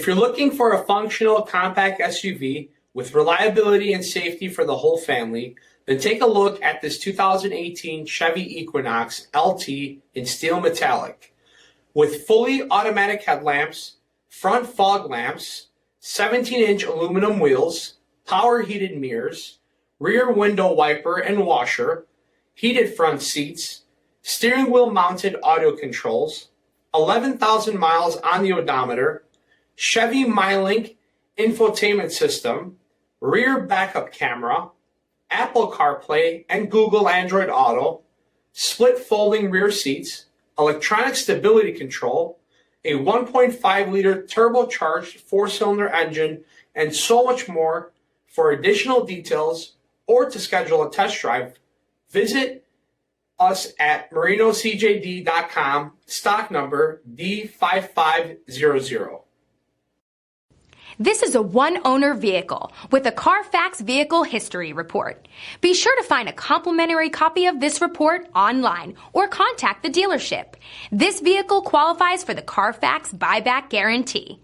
If you're looking for a functional compact SUV with reliability and safety for the whole family, then take a look at this 2018 Chevy Equinox LT in steel metallic. With fully automatic headlamps, front fog lamps, 17-inch aluminum wheels, power heated mirrors, rear window wiper and washer, heated front seats, steering wheel mounted audio controls, 11,000 miles on the odometer, Chevy MYLINK infotainment system, rear backup camera, Apple CarPlay and Google Android Auto, split folding rear seats, electronic stability control, a 1.5-liter turbocharged 4-cylinder engine, and so much more. For additional details or to schedule a test drive, visit us at marinocjd.com, stock number D5500. This is a one-owner vehicle with a CARFAX vehicle history report. Be sure to find a complimentary copy of this report online or contact the dealership. This vehicle qualifies for the CARFAX buyback guarantee.